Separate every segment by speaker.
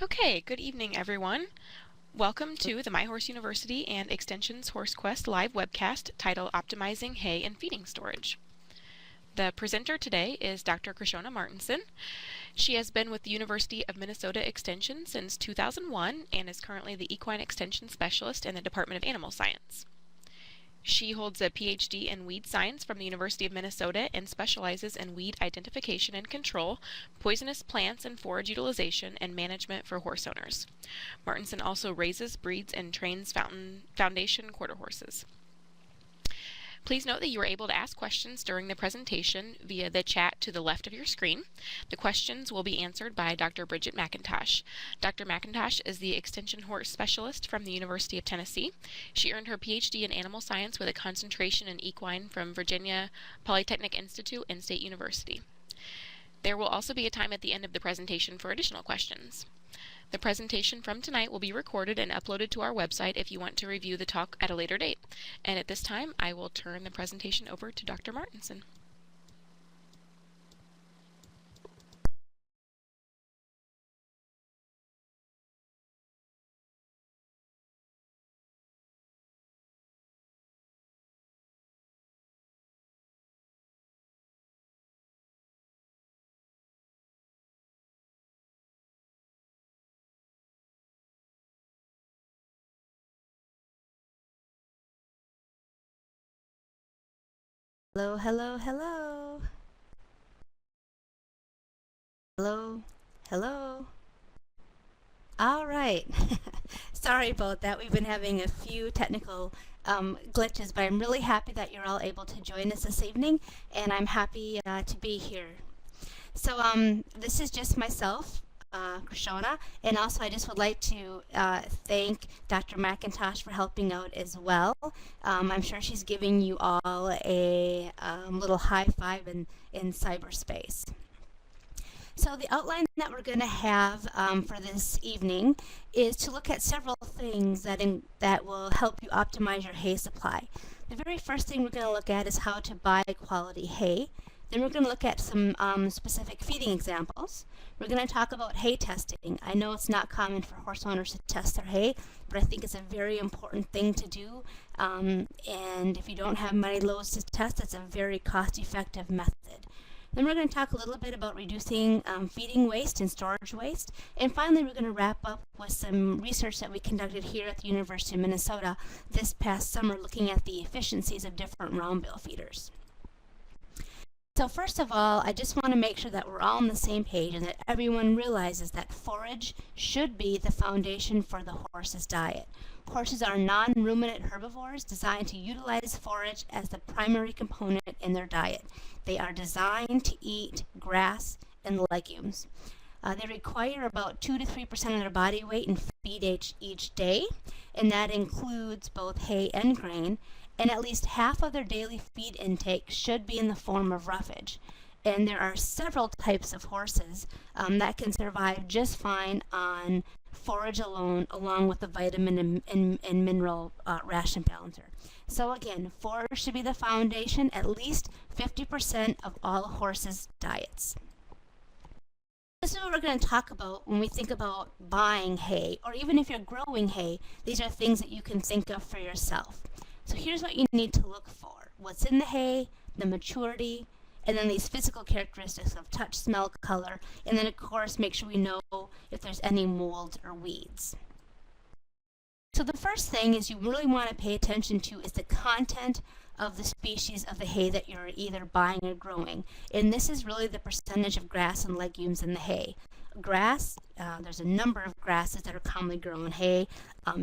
Speaker 1: Okay, good evening everyone. Welcome to the My Horse University and Extension's HorseQuest live webcast titled Optimizing Hay and Feeding Storage. The presenter today is Dr. Krishona Martinson. She has been with the University of Minnesota Extension since 2001 and is currently the Equine Extension Specialist in the Department of Animal Science. She holds a PhD in weed science from the University of Minnesota and specializes in weed identification and control, poisonous plants and forage utilization, and management for horse owners. Martinson also raises, breeds, and trains foundation quarter horses. Please note that you are able to ask questions during the presentation via the chat to the left of your screen. The questions will be answered by Dr. Bridget McIntosh. Dr. McIntosh is the Extension Horse Specialist from the University of Tennessee. She earned her PhD in Animal Science with a concentration in equine from Virginia Polytechnic Institute and State University. There will also be a time at the end of the presentation for additional questions. The presentation from tonight will be recorded and uploaded to our website if you want to review the talk at a later date. And at this time, I will turn the presentation over to Dr. Martinson.
Speaker 2: Hello, hello, hello. Hello, hello. All right. Sorry about that. We've been having a few technical glitches, but I'm really happy that you're all able to join us this evening, and I'm happy to be here. So this is just myself, Krishona, and also I just would like to thank Dr. McIntosh for helping out as well. I'm sure she's giving you all a little high five in cyberspace. So the outline that we're going to have for this evening is to look at several things that will help you optimize your hay supply. The very first thing we're going to look at is how to buy quality hay. Then we're going to look at some specific feeding examples. We're going to talk about hay testing. I know it's not common for horse owners to test their hay, but I think it's a very important thing to do. And if you don't have many loads to test, it's a very cost-effective method. Then we're going to talk a little bit about reducing feeding waste and storage waste. And finally, we're going to wrap up with some research that we conducted here at the University of Minnesota this past summer looking at the efficiencies of different round bale feeders. So first of all, I just want to make sure that we're all on the same page and that everyone realizes that forage should be the foundation for the horse's diet. Horses are non-ruminant herbivores designed to utilize forage as the primary component in their diet. They are designed to eat grass and legumes. They require about 2 to 3% of their body weight in feed each day, and that includes both hay and grain. And at least half of their daily feed intake should be in the form of roughage. And there are several types of horses that can survive just fine on forage alone, along with the vitamin and mineral ration balancer. So again, forage should be the foundation, at least 50% of all horses' diets. This is what we're going to talk about when we think about buying hay, or even if you're growing hay, these are things that you can think of for yourself. So here's what you need to look for. What's in the hay, the maturity, and then these physical characteristics of touch, smell, color, and then of course make sure we know if there's any mold or weeds. So the first thing is you really want to pay attention to is the content of the species of the hay that you're either buying or growing. And this is really the percentage of grass and legumes in the hay. Grass, there's a number of grasses that are commonly grown. Hay,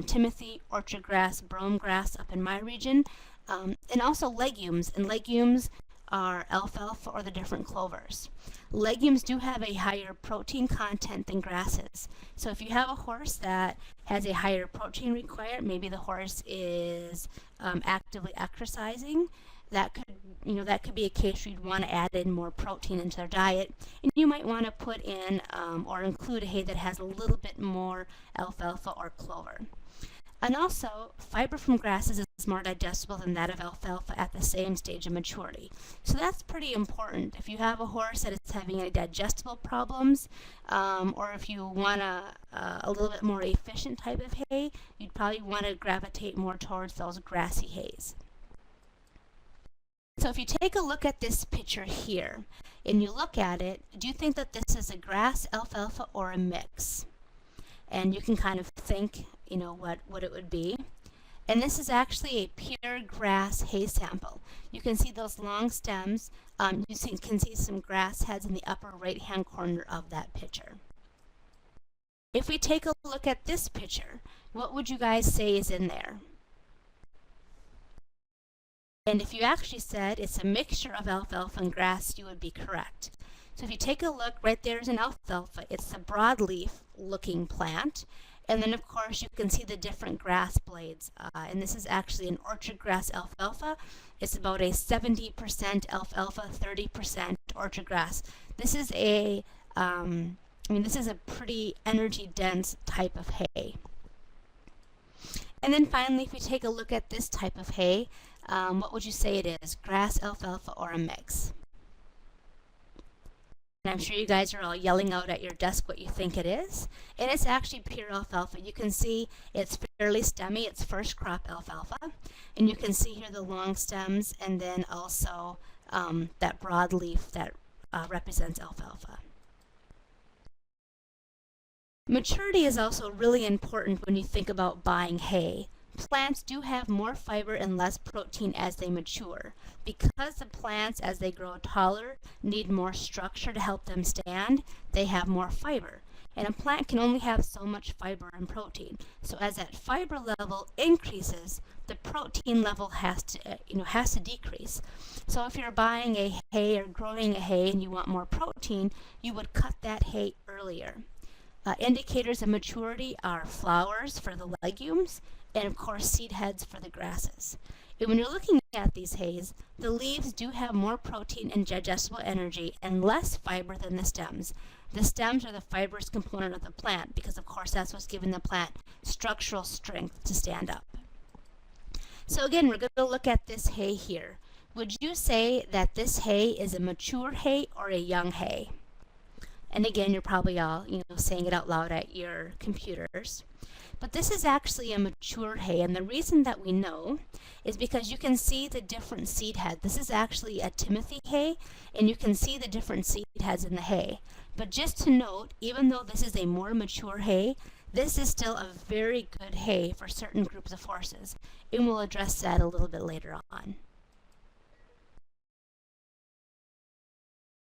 Speaker 2: timothy, orchard grass, brome grass up in my region, and also legumes. And legumes are alfalfa or the different clovers. Legumes do have a higher protein content than grasses. So if you have a horse that has a higher protein requirement, maybe the horse is actively exercising, that could be a case where you'd want to add in more protein into their diet, and you might want to put in or include a hay that has a little bit more alfalfa or clover. And also, fiber from grasses is more digestible than that of alfalfa at the same stage of maturity. So that's pretty important. If you have a horse that is having any digestible problems, or if you want a little bit more efficient type of hay, you'd probably want to gravitate more towards those grassy hays. So if you take a look at this picture here, and you look at it, do you think that this is a grass, alfalfa, or a mix? And you can kind of think, you know, what it would be. And this is actually a pure grass hay sample. You can see those long stems. You can see some grass heads in the upper right-hand corner of that picture. If we take a look at this picture, what would you guys say is in there? And if you actually said it's a mixture of alfalfa and grass, you would be correct. So if you take a look, right there is an alfalfa. It's the broadleaf looking plant. And then of course you can see the different grass blades. And this is actually an orchard grass alfalfa. It's about a 70% alfalfa, 30% orchard grass. This is this is a pretty energy dense type of hay. And then finally, if we take a look at this type of hay, what would you say it is? Grass, alfalfa, or a mix? And I'm sure you guys are all yelling out at your desk what you think it is. And it's actually pure alfalfa. You can see it's fairly stemmy. It's first crop alfalfa. And you can see here the long stems and then also that broad leaf that represents alfalfa. Maturity is also really important when you think about buying hay. Plants do have more fiber and less protein as they mature. Because the plants, as they grow taller, need more structure to help them stand, they have more fiber. And a plant can only have so much fiber and protein. So as that fiber level increases, the protein level has to decrease. So if you're buying a hay or growing a hay and you want more protein, you would cut that hay earlier. Indicators of maturity are flowers for the legumes, and of course seed heads for the grasses. And when you're looking at these hays, the leaves do have more protein and digestible energy and less fiber than the stems. The stems are the fibrous component of the plant because of course that's what's giving the plant structural strength to stand up. So again, we're going to look at this hay here. Would you say that this hay is a mature hay or a young hay? And again, you're probably all, saying it out loud at your computers. But this is actually a mature hay, and the reason that we know is because you can see the different seed heads. This is actually a Timothy hay, and you can see the different seed heads in the hay. But just to note, even though this is a more mature hay, this is still a very good hay for certain groups of horses, and we'll address that a little bit later on.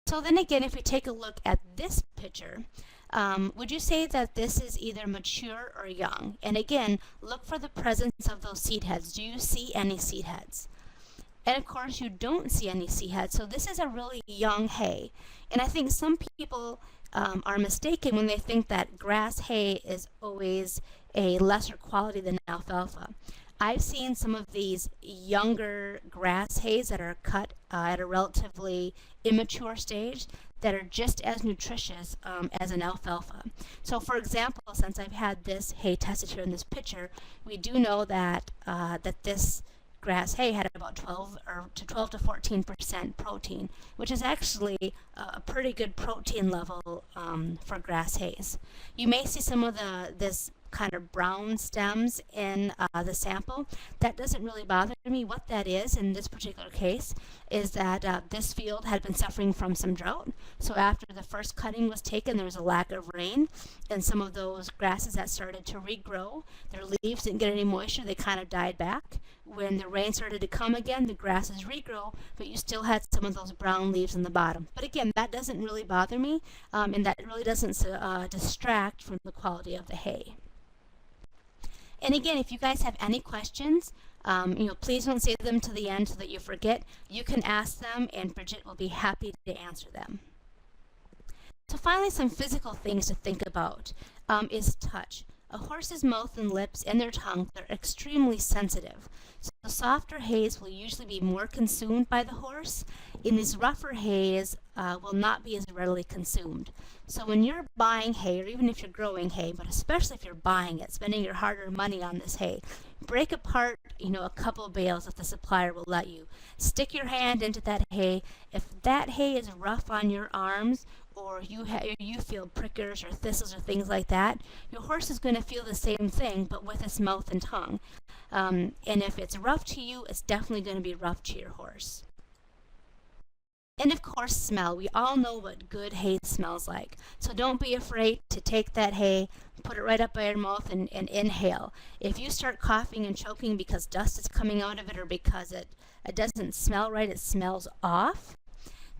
Speaker 2: So then again, if we take a look at this picture, would you say that this is either mature or young? And again, look for the presence of those seed heads. Do you see any seed heads? And of course, you don't see any seed heads, so this is a really young hay. And I think some people are mistaken when they think that grass hay is always a lesser quality than alfalfa. I've seen some of these younger grass hays that are cut at a relatively immature stage that are just as nutritious as an alfalfa. So for example, since I've had this hay tested here in this picture, we do know that this grass hay had about 12 to 14% protein, which is actually a pretty good protein level for grass hays. You may see some of this kind of brown stems in the sample. That doesn't really bother me. What that is in this particular case is that this field had been suffering from some drought. So after the first cutting was taken, there was a lack of rain, and some of those grasses that started to regrow, their leaves didn't get any moisture, they kind of died back. When the rain started to come again, the grasses regrow, but you still had some of those brown leaves in the bottom. But again, that doesn't really bother me, and that really doesn't distract from the quality of the hay. And again, if you guys have any questions, please don't save them to the end so that you forget. You can ask them, and Bridget will be happy to answer them. So finally, some physical things to think about is touch. A horse's mouth and lips and their tongue are extremely sensitive. So softer hays will usually be more consumed by the horse, and these rougher hays will not be as readily consumed. So when you're buying hay, or even if you're growing hay, but especially if you're buying it, spending your hard-earned money on this hay, break apart, a couple of bales if the supplier will let you. Stick your hand into that hay. If that hay is rough on your arms, or you feel prickers or thistles or things like that, your horse is going to feel the same thing, but with its mouth and tongue. And if it's rough to you, it's definitely going to be rough to your horse. And of course, smell. We all know what good hay smells like. So don't be afraid to take that hay, put it right up by your mouth and inhale. If you start coughing and choking because dust is coming out of it or because it doesn't smell right, it smells off,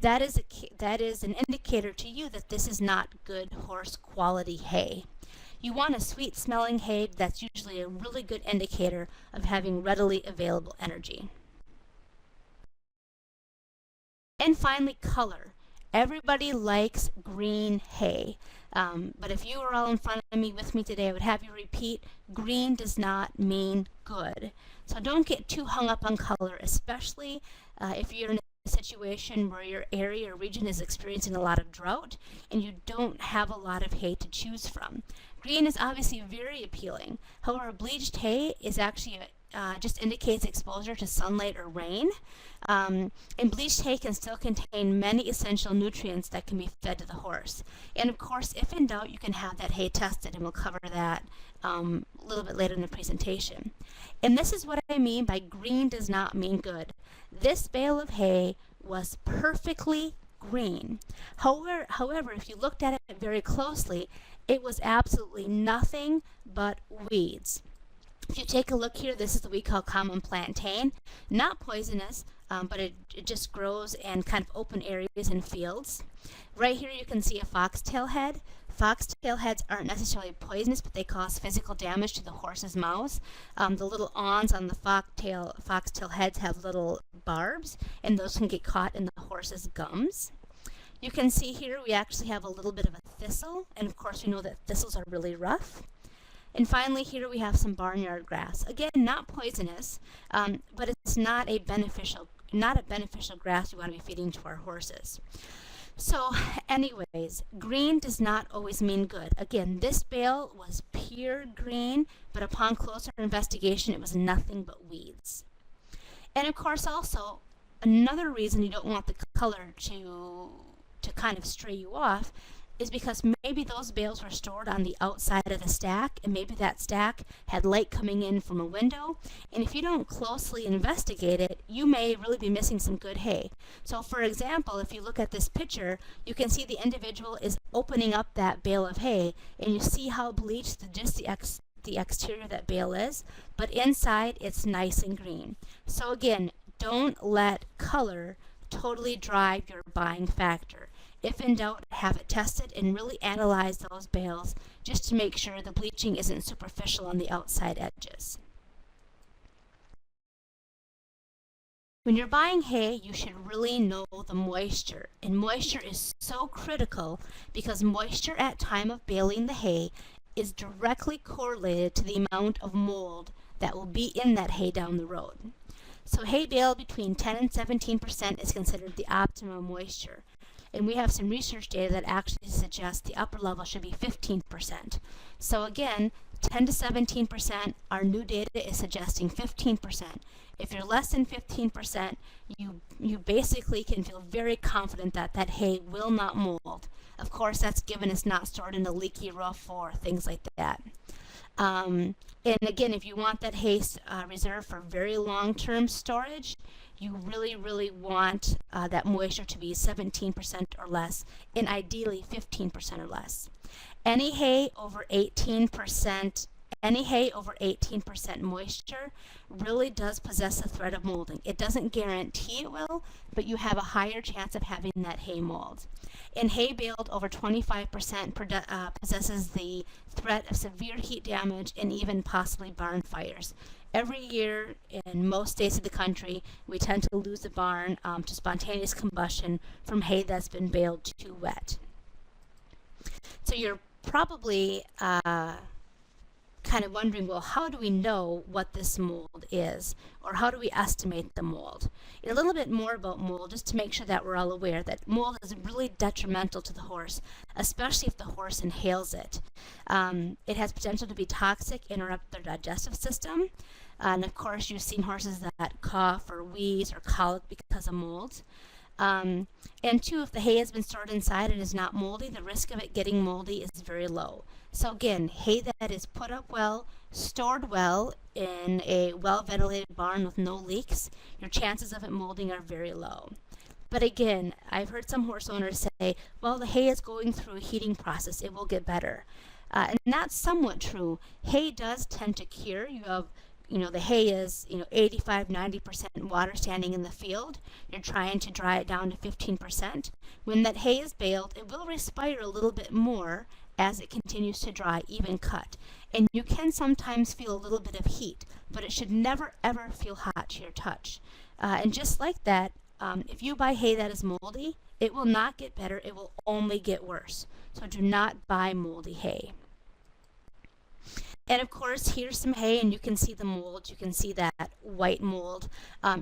Speaker 2: that is an indicator to you that this is not good horse quality hay. You want a sweet smelling hay. That's usually a really good indicator of having readily available energy. And finally, color. Everybody likes green hay. But if you were all in front of me with me today, I would have you repeat, green does not mean good. So don't get too hung up on color, especially if you're in a situation where your area or region is experiencing a lot of drought and you don't have a lot of hay to choose from. Green is obviously very appealing. However, bleached hay is actually just indicates exposure to sunlight or rain. And bleached hay can still contain many essential nutrients that can be fed to the horse. And of course, if in doubt, you can have that hay tested, and we'll cover that a little bit later in the presentation. And this is what I mean by green does not mean good. This bale of hay was perfectly green. However, if you looked at it very closely, it was absolutely nothing but weeds. If you take a look here, this is what we call common plantain. Not poisonous, but it just grows in kind of open areas and fields. Right here you can see a foxtail head. Foxtail heads aren't necessarily poisonous, but they cause physical damage to the horse's mouths. The little awns on the foxtail heads have little barbs, and those can get caught in the horse's gums. You can see here we actually have a little bit of a thistle, and of course we know that thistles are really rough. And finally, here we have some barnyard grass. Again, not poisonous, but it's not a beneficial grass we want to be feeding to our horses. So, anyways, green does not always mean good. Again, this bale was pure green, but upon closer investigation, it was nothing but weeds. And of course, also, another reason you don't want the color to kind of stray you off is because maybe those bales were stored on the outside of the stack, and maybe that stack had light coming in from a window, and if you don't closely investigate it, you may really be missing some good hay. So for example, if you look at this picture, you can see the individual is opening up that bale of hay, and you see how bleached the exterior of that bale is, but inside it's nice and green. So again, don't let color totally drive your buying factor. If in doubt, have it tested and really analyze those bales just to make sure the bleaching isn't superficial on the outside edges. When you're buying hay, you should really know the moisture. And moisture is so critical because moisture at time of baling the hay is directly correlated to the amount of mold that will be in that hay down the road. So hay baled between 10 and 17% is considered the optimum moisture. And we have some research data that actually suggests the upper level should be 15%. So again, 10 to 17%, our new data is suggesting 15%. If you're less than 15%, you basically can feel very confident that that hay will not mold. Of course, that's given it's not stored in a leaky roof or things like that. And again, if you want that hay reserved for very long-term storage, you really, really want that moisture to be 17% or less, and ideally 15% or less. Any hay over 18% moisture really does possess a threat of molding. It doesn't guarantee it will, but you have a higher chance of having that hay mold. And hay baled over 25% possesses the threat of severe heat damage and even possibly barn fires. Every year in most states of the country, we tend to lose a barn to spontaneous combustion from hay that's been baled too wet. So you're probably kind of wondering, well, how do we know what this mold is, or how do we estimate the mold? And a little bit more about mold, just to make sure that we're all aware that mold is really detrimental to the horse, especially if the horse inhales it. It has potential to be toxic, interrupt their digestive system, and of course you've seen horses that cough or wheeze or colic because of mold. And two, if the hay has been stored inside and is not moldy, the risk of it getting moldy is very low. So again, hay that is put up well, stored well in a well-ventilated barn with no leaks, your chances of it molding are very low. But again, I've heard some horse owners say, well, the hay is going through a heating process, it will get better. And that's somewhat true. Hay does tend to cure. You have the hay is, 85, 90% water standing in the field. You're trying to dry it down to 15%. When that hay is baled, it will respire a little bit more as it continues to dry, even cut. And you can sometimes feel a little bit of heat, but it should never ever feel hot to your touch. And just like that, if you buy hay that is moldy, it will not get better, it will only get worse. So do not buy moldy hay. And of course, here's some hay, and you can see the mold. You can see that white mold.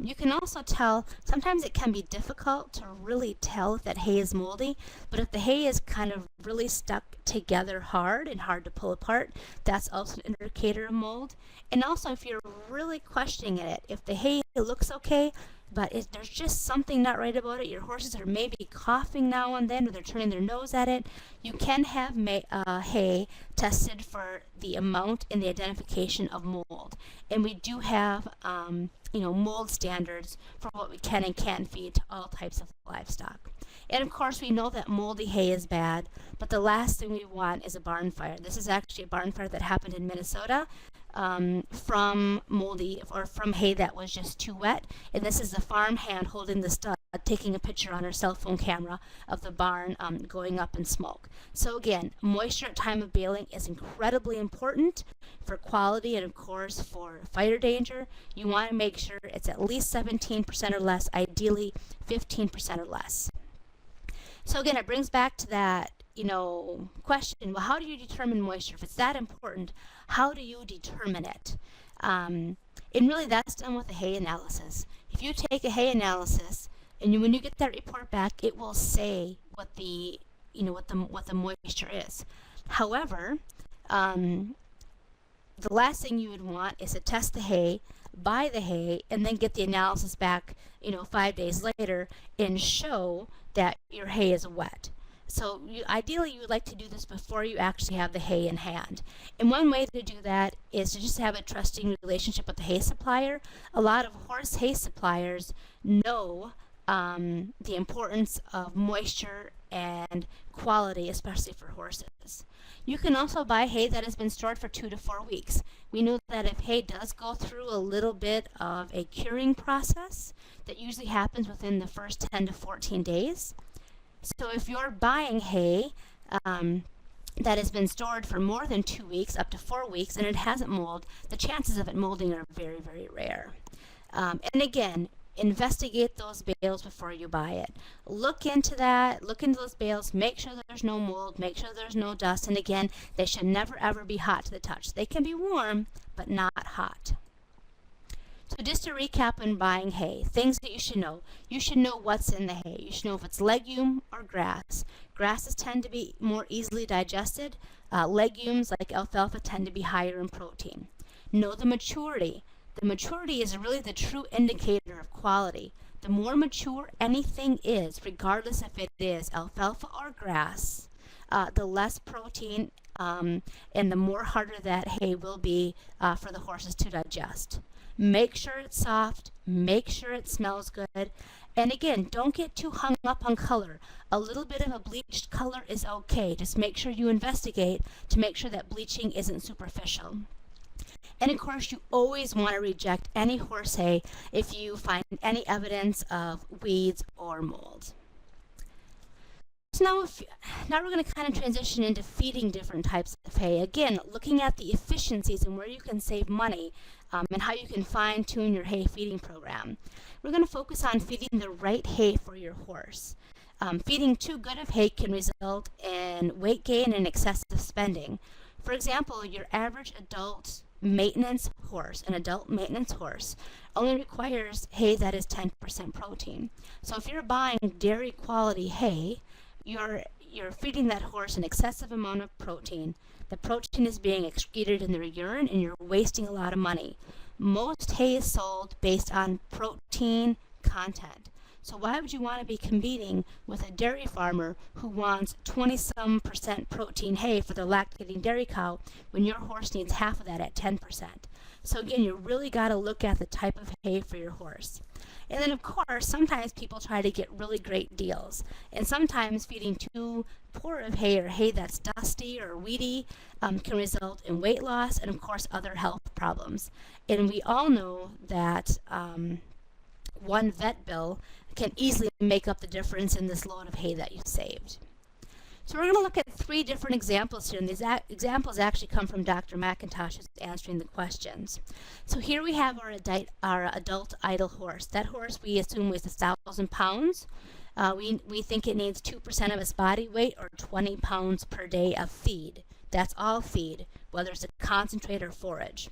Speaker 2: You can also tell, sometimes it can be difficult to really tell if that hay is moldy, but if the hay is kind of really stuck together hard and hard to pull apart, that's also an indicator of mold. And also, if you're really questioning it, if the hay looks okay, but if there's just something not right about it, your horses are maybe coughing now and then, or they're turning their nose at it, you can have hay tested for the amount and the identification of mold. And we do have, mold standards for what we can and can't feed to all types of livestock. And of course, we know that moldy hay is bad, but the last thing we want is a barn fire. This is actually a barn fire that happened in Minnesota. From hay that was just too wet. And this is the farm hand holding the stud, taking a picture on her cell phone camera of the barn going up in smoke. So again, moisture at time of baling is incredibly important for quality and of course for fire danger. You want to make sure it's at least 17% or less, ideally 15% or less. So again, it brings back to that question, well, how do you determine moisture? If it's that important, how do you determine it? And really that's done with a hay analysis. If you take a hay analysis and when you get that report back, it will say what the moisture is. However, the last thing you would want is to test the hay, buy the hay, and then get the analysis back 5 days later and show that your hay is wet. So ideally you would like to do this before you actually have the hay in hand. And one way to do that is to just have a trusting relationship with the hay supplier. A lot of horse hay suppliers know the importance of moisture and quality, especially for horses. You can also buy hay that has been stored for 2 to 4 weeks. We know that if hay does go through a little bit of a curing process, that usually happens within the first 10 to 14 days. So if you're buying hay that has been stored for more than 2 weeks, up to 4 weeks, and it hasn't molded, the chances of it molding are very, very rare. And again, investigate those bales before you buy it. Look into that, look into those bales, make sure that there's no mold, make sure there's no dust, and again, they should never ever be hot to the touch. They can be warm, but not hot. So just to recap on buying hay, things that you should know. You should know what's in the hay. You should know if it's legume or grass. Grasses tend to be more easily digested. Legumes like alfalfa tend to be higher in protein. Know the maturity. The maturity is really the true indicator of quality. The more mature anything is, regardless if it is alfalfa or grass, the less protein and the more harder that hay will be for the horses to digest. Make sure it's soft, make sure it smells good, and again, don't get too hung up on color. A little bit of a bleached color is okay. Just make sure you investigate to make sure that bleaching isn't superficial. And of course, you always want to reject any horse hay if you find any evidence of weeds or mold. So now we're going to kind of transition into feeding different types of hay. Again, looking at the efficiencies and where you can save money and how you can fine-tune your hay feeding program. We're going to focus on feeding the right hay for your horse. Feeding too good of hay can result in weight gain and excessive spending. For example, your average adult maintenance horse, an adult maintenance horse, only requires hay that is 10% protein. So if you're buying dairy quality hay, you're feeding that horse an excessive amount of protein. The protein is being excreted in their urine and you're wasting a lot of money. Most hay is sold based on protein content. So why would you want to be competing with a dairy farmer who wants 20-some% protein hay for their lactating dairy cow when your horse needs half of that at 10%? So again, you really got to look at the type of hay for your horse. And then of course, sometimes people try to get really great deals. And sometimes feeding too poor of hay or hay that's dusty or weedy can result in weight loss and of course other health problems. And we all know that one vet bill can easily make up the difference in this load of hay that you saved. So we're going to look at 3 different examples here, and these examples actually come from Dr. McIntosh, who's answering the questions. So here we have our adult idle horse. That horse we assume weighs 1,000 pounds. We think it needs 2% of its body weight or 20 pounds per day of feed. That's all feed, whether it's a concentrate or forage.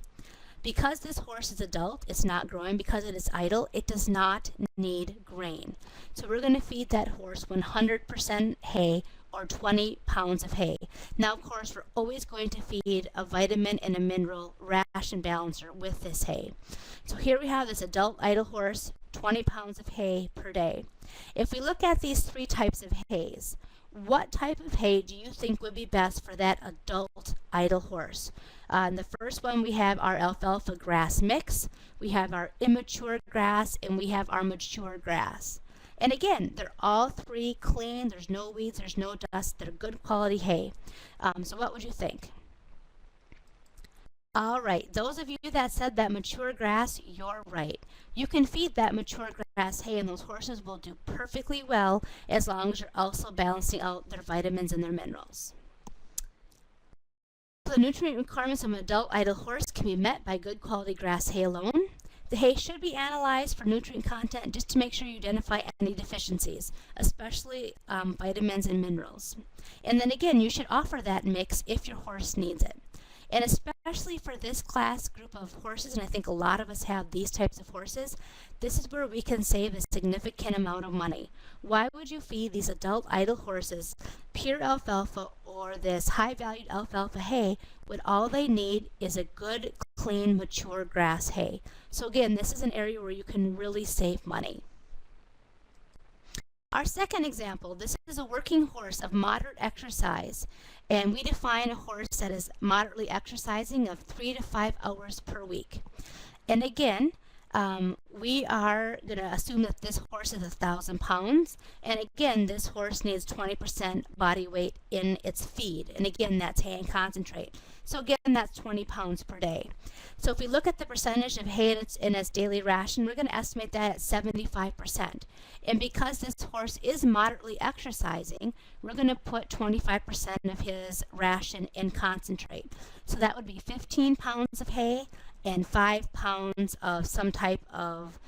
Speaker 2: Because this horse is adult, it's not growing. Because it is idle, it does not need grain. So we're going to feed that horse 100% hay or 20 pounds of hay. Now, of course, we're always going to feed a vitamin and a mineral ration balancer with this hay. So here we have this adult idle horse, 20 pounds of hay per day. If we look at these 3 types of hays, what type of hay do you think would be best for that adult idle horse? In the first one, we have our alfalfa grass mix, we have our immature grass, and we have our mature grass. And again, they're all 3 clean, there's no weeds, there's no dust, they're good quality hay. So what would you think? All right, those of you that said that mature grass, you're right. You can feed that mature grass hay and those horses will do perfectly well as long as you're also balancing out their vitamins and their minerals. So the nutrient requirements of an adult idle horse can be met by good quality grass hay alone. The hay should be analyzed for nutrient content just to make sure you identify any deficiencies, especially vitamins and minerals. And then again, you should offer that mix if your horse needs it. And especially for this class group of horses, and I think a lot of us have these types of horses, this is where we can save a significant amount of money. Why would you feed these adult idle horses pure alfalfa or this high-valued alfalfa hay when all they need is a good, clean, mature grass hay? So again, this is an area where you can really save money. Our second example, this is a working horse of moderate exercise, and we define a horse that is moderately exercising of 3 to 5 hours per week. And again, we are going to assume that this horse is 1,000 pounds, and again, this horse needs 20% body weight in its feed, and again, that's hay and concentrate. So again, that's 20 pounds per day. So if we look at the percentage of hay in its daily ration, we're going to estimate that at 75%. And because this horse is moderately exercising, we're going to put 25% of his ration in concentrate. So that would be 15 pounds of hay and 5 pounds of some type of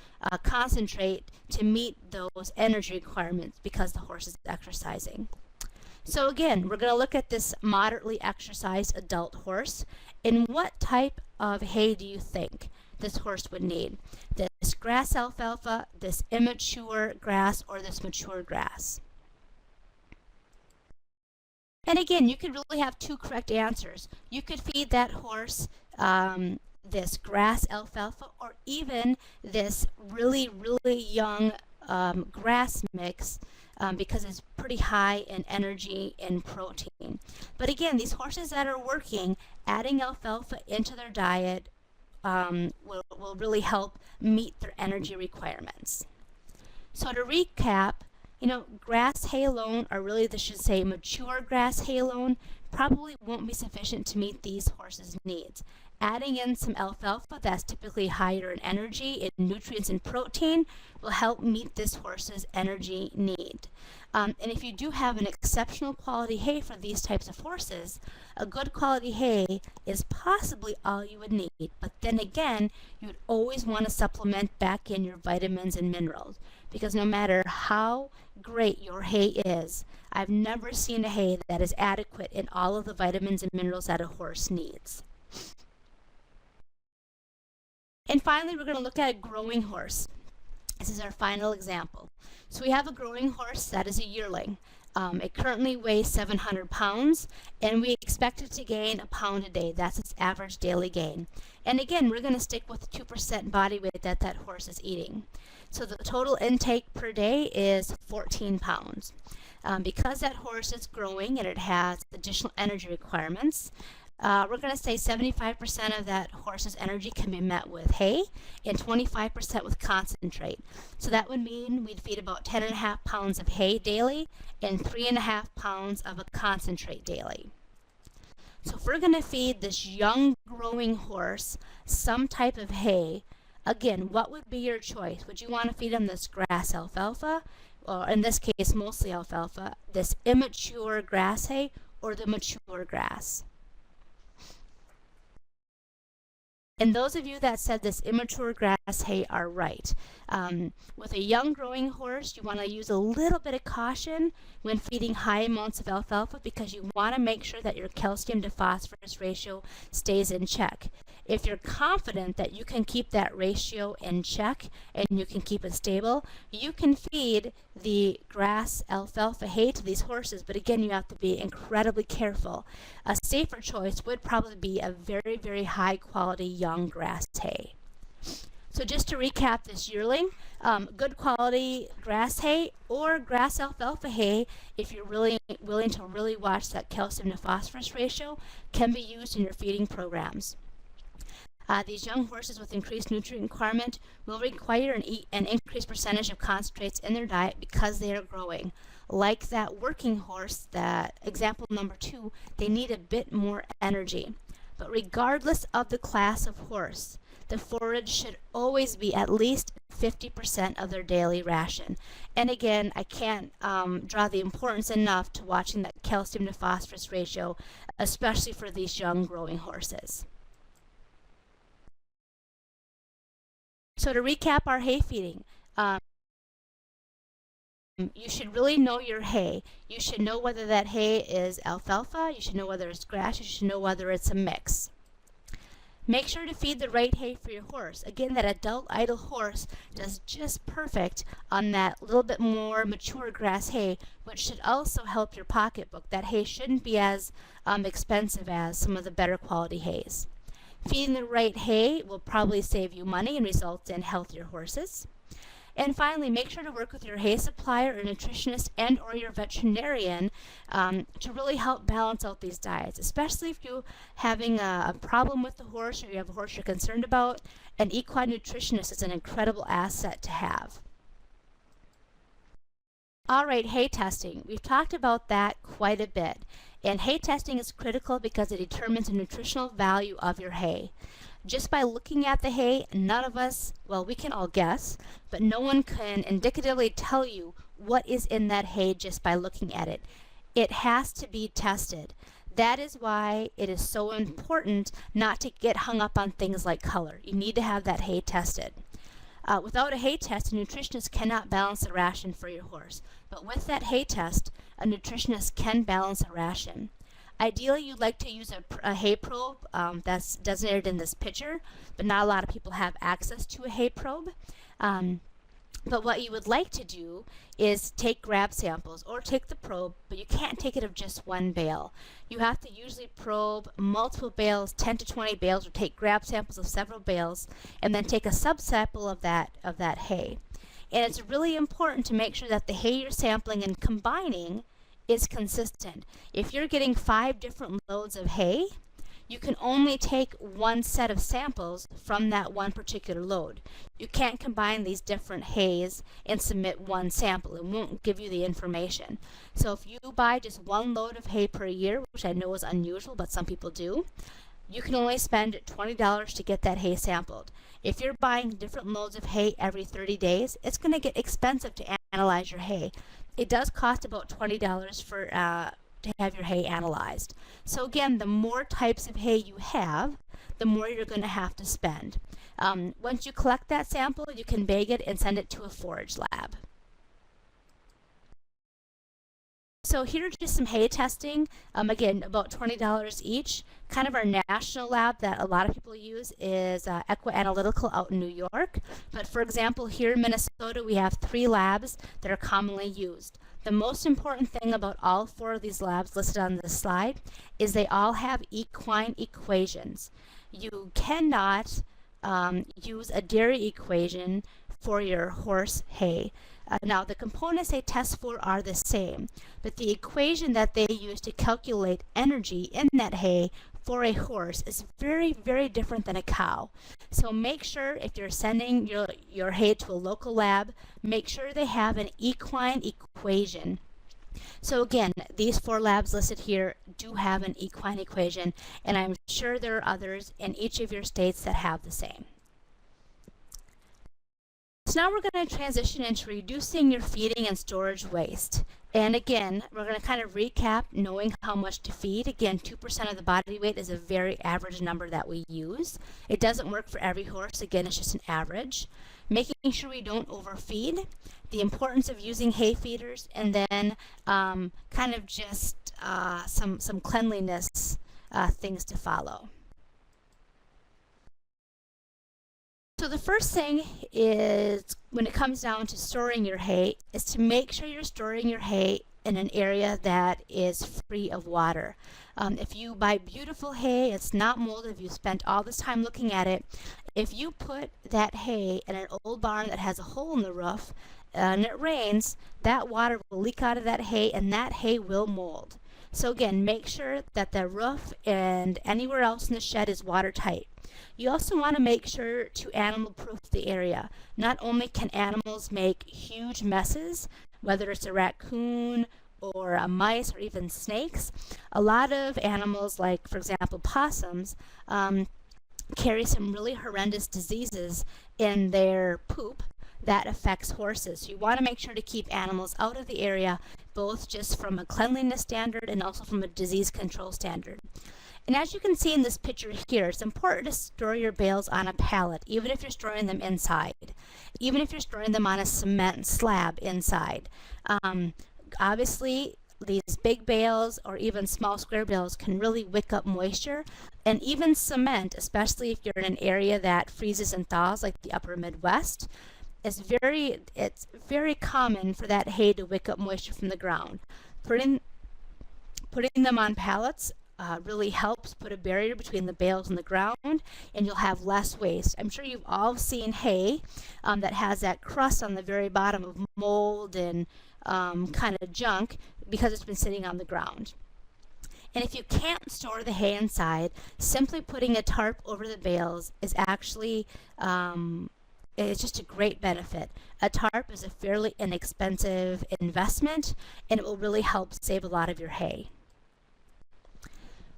Speaker 2: concentrate to meet those energy requirements because the horse is exercising. So again, we're going to look at this moderately exercised adult horse. And what type of hay do you think this horse would need? This grass alfalfa, this immature grass, or this mature grass? And again, you could really have 2 correct answers. You could feed that horse this grass alfalfa or even this really, really young grass mix because it's pretty high in energy and protein. But again, these horses that are working, adding alfalfa into their diet will really help meet their energy requirements. So to recap, grass hay alone, or really this should say mature grass hay alone, probably won't be sufficient to meet these horses' needs. Adding in some alfalfa that's typically higher in energy, in nutrients and protein will help meet this horse's energy need. And if you do have an exceptional quality hay for these types of horses, a good quality hay is possibly all you would need. But then again, you would always want to supplement back in your vitamins and minerals, because no matter how great your hay is, I've never seen a hay that is adequate in all of the vitamins and minerals that a horse needs. And finally, we're going to look at a growing horse. This is our final example. So we have a growing horse that is a yearling. It currently weighs 700 pounds, and we expect it to gain a pound a day. That's its average daily gain. And again, we're going to stick with 2% body weight that that horse is eating. So the total intake per day is 14 pounds. Because that horse is growing and it has additional energy requirements, we're going to say 75% of that horse's energy can be met with hay and 25% with concentrate. So that would mean we'd feed about 10.5 pounds of hay daily and 3.5 pounds of a concentrate daily. So if we're going to feed this young growing horse some type of hay, again, what would be your choice? Would you want to feed him this grass alfalfa, or in this case mostly alfalfa, this immature grass hay, or the mature grass? And those of you that said this immature grass hay are right. With a young growing horse, you want to use a little bit of caution when feeding high amounts of alfalfa, because you want to make sure that your calcium to phosphorus ratio stays in check. If you're confident that you can keep that ratio in check and you can keep it stable, you can feed the grass alfalfa hay to these horses, but again, you have to be incredibly careful. A safer choice would probably be a very, very high quality young grass hay. So just to recap this yearling, good quality grass hay or grass alfalfa hay, if you're really willing to really watch that calcium to phosphorus ratio, can be used in your feeding programs. These young horses with increased nutrient requirement will require an increased percentage of concentrates in their diet because they are growing. Like that working horse, that example number 2, they need a bit more energy. But regardless of the class of horse, the forage should always be at least 50% of their daily ration. And again, I can't draw the importance enough to watching that calcium to phosphorus ratio, especially for these young growing horses. So to recap our hay feeding, you should really know your hay. You should know whether that hay is alfalfa, you should know whether it's grass, you should know whether it's a mix. Make sure to feed the right hay for your horse. Again, that adult idle horse does just perfect on that little bit more mature grass hay, which should also help your pocketbook. That hay shouldn't be as expensive as some of the better quality hays. Feeding the right hay will probably save you money and result in healthier horses. And finally, make sure to work with your hay supplier or nutritionist and or your veterinarian to really help balance out these diets, especially if you're having a problem with the horse or you have a horse you're concerned about. An equine nutritionist is an incredible asset to have. All right, hay testing. We've talked about that quite a bit. And hay testing is critical because it determines the nutritional value of your hay. Just by looking at the hay, none of us, well, we can all guess, but no one can indicatively tell you what is in that hay just by looking at it. It has to be tested. That is why it is so important not to get hung up on things like color. You need to have that hay tested. Without a hay test, a nutritionist cannot balance the ration for your horse. But with that hay test, a nutritionist can balance a ration. Ideally, you'd like to use a hay probe that's designated in this picture, but not a lot of people have access to a hay probe. But what you would like to do is take grab samples or take the probe, but you can't take it of just one bale. You have to usually probe multiple bales, 10 to 20 bales, or take grab samples of several bales, and then take a subsample of that hay. And it's really important to make sure that the hay you're sampling and combining is consistent. If you're getting 5 different loads of hay, you can only take one set of samples from that one particular load. You can't combine these different hays and submit one sample. It won't give you the information. So if you buy just one load of hay per year, which I know is unusual, but some people do, you can only spend $20 to get that hay sampled. If you're buying different loads of hay every 30 days, it's going to get expensive to analyze your hay. it does cost about $20 for to have your hay analyzed. So again, the more types of hay you have, the more you're going to have to spend. Once you collect that sample, you can bag it and send it to a forage lab. So here's just some hay testing. Again, about $20 each. Kind of our national lab that a lot of people use is Equa Analytical out in New York. But for example, here in Minnesota, we have 3 labs that are commonly used. The most important thing about all 4 of these labs listed on this slide is they all have equine equations. You cannot use a dairy equation for your horse hay. Now, the components they test for are the same, but the equation that they use to calculate energy in that hay for a horse is very, very different than a cow. So make sure if you're sending your hay to a local lab, make sure they have an equine equation. So again, these 4 labs listed here do have an equine equation, and I'm sure there are others in each of your states that have the same. So now we're going to transition into reducing your feeding and storage waste. And again, we're going to kind of recap knowing how much to feed. Again, 2% of the body weight is a very average number that we use. It doesn't work for every horse. Again, it's just an average. Making sure we don't overfeed, the importance of using hay feeders, and then kind of just some cleanliness things to follow. So the first thing is, when it comes down to storing your hay, is to make sure you're storing your hay in an area that is free of water. If you buy beautiful hay, it's not molded, if you spent all this time looking at it, if you put that hay in an old barn that has a hole in the roof and it rains, that water will leak out of that hay and that hay will mold. So again, make sure that the roof and anywhere else in the shed is watertight. You also want to make sure to animal-proof the area. Not only can animals make huge messes, whether it's a raccoon or a mice or even snakes, a lot of animals, like for example possums, carry some really horrendous diseases in their poop that affects horses. So you want to make sure to keep animals out of the area, both just from a cleanliness standard and also from a disease control standard. And as you can see in this picture here, it's important to store your bales on a pallet, even if you're storing them inside, even if you're storing them on a cement slab inside. Obviously, these big bales or even small square bales can really wick up moisture, and even cement, especially if you're in an area that freezes and thaws like the upper Midwest, it's very common for that hay to wick up moisture from the ground. Putting them on pallets really helps put a barrier between the bales and the ground, and you'll have less waste. I'm sure you've all seen hay that has that crust on the very bottom of mold and kind of junk because it's been sitting on the ground. And if you can't store the hay inside, simply putting a tarp over the bales is actually it's just a great benefit. A tarp is a fairly inexpensive investment, and it will really help save a lot of your hay.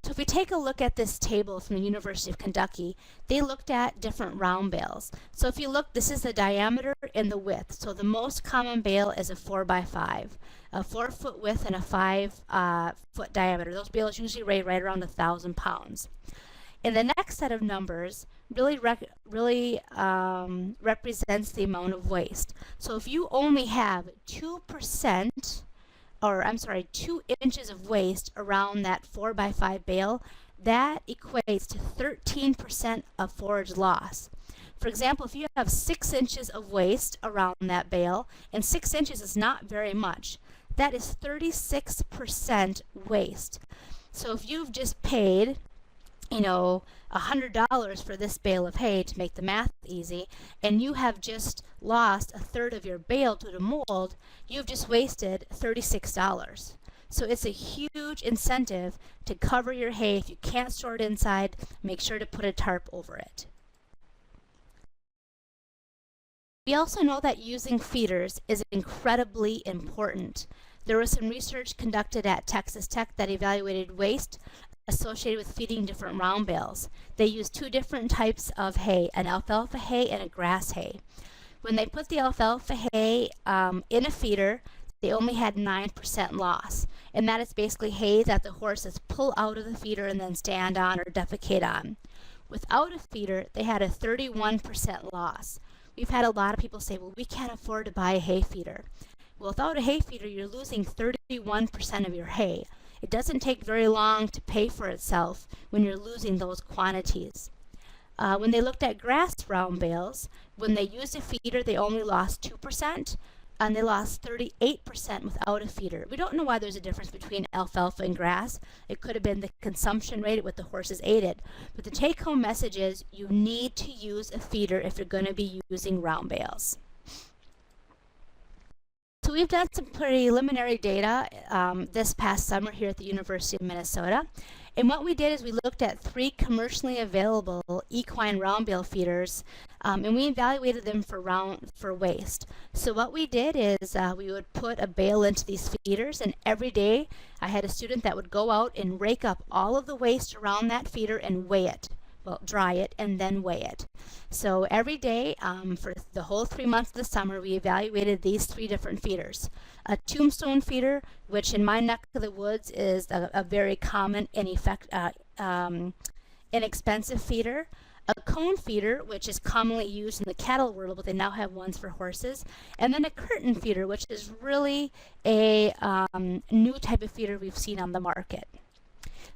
Speaker 2: So if we take a look at this table from the University of Kentucky, they looked at different round bales. So if you look, this is the diameter and the width. So the most common bale is a 4x5, a 4-foot width and a 5-foot diameter. Those bales usually weigh right around 1,000 pounds. And the next set of numbers really represents the amount of waste. So if you only have 2%, or I'm sorry, 2 inches of waste around that 4x5 bale, that equates to 13% of forage loss. For example, if you have 6 inches of waste around that bale, and 6 inches is not very much, that is 36% waste. So if you've just paid, $100 for this bale of hay, to make the math easy, and you have just lost a third of your bale due to mold, you've just wasted $36. So it's a huge incentive to cover your hay. If you can't store it inside, make sure to put a tarp over it. We also know that using feeders is incredibly important. There was some research conducted at Texas Tech that evaluated waste associated with feeding different round bales. They used 2 different types of hay, an alfalfa hay and a grass hay. When they put the alfalfa hay in a feeder, they only had 9% loss. And that is basically hay that the horses pull out of the feeder and then stand on or defecate on. Without a feeder, they had a 31% loss. We've had a lot of people say, well, we can't afford to buy a hay feeder. Well, without a hay feeder, you're losing 31% of your hay. It doesn't take very long to pay for itself when you're losing those quantities. When they looked at grass round bales, when they used a feeder, they only lost 2%, and they lost 38% without a feeder. We don't know why there's a difference between alfalfa and grass. It could have been the consumption rate at what the horses ate it. But the take-home message is you need to use a feeder if you're going to be using round bales. So we've done some preliminary data this past summer here at the University of Minnesota. And what we did is we looked at 3 commercially available equine round bale feeders, and we evaluated them for waste. So what we did is we would put a bale into these feeders, and every day I had a student that would go out and rake up all of the waste around that feeder and weigh it. Well, dry it and then weigh it. So every day for the whole 3 months of the summer, we evaluated these 3 different feeders. A tombstone feeder, which in my neck of the woods is a very common and inexpensive feeder. A cone feeder, which is commonly used in the cattle world, but they now have ones for horses. And then a curtain feeder, which is really a new type of feeder we've seen on the market.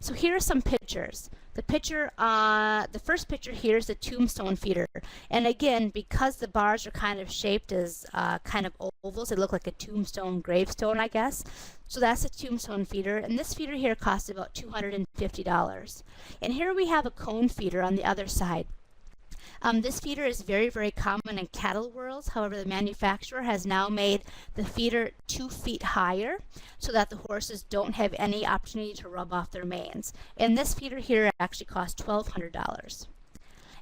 Speaker 2: So here are some pictures. The first picture here is the tombstone feeder. And again, because the bars are kind of shaped as kind of ovals, they look like a tombstone gravestone, I guess. So that's a tombstone feeder. And this feeder here costs about $250. And here we have a cone feeder on the other side. This feeder is very, very common in cattle worlds. However, the manufacturer has now made the feeder 2 feet higher so that the horses don't have any opportunity to rub off their manes. And this feeder here actually costs $1,200.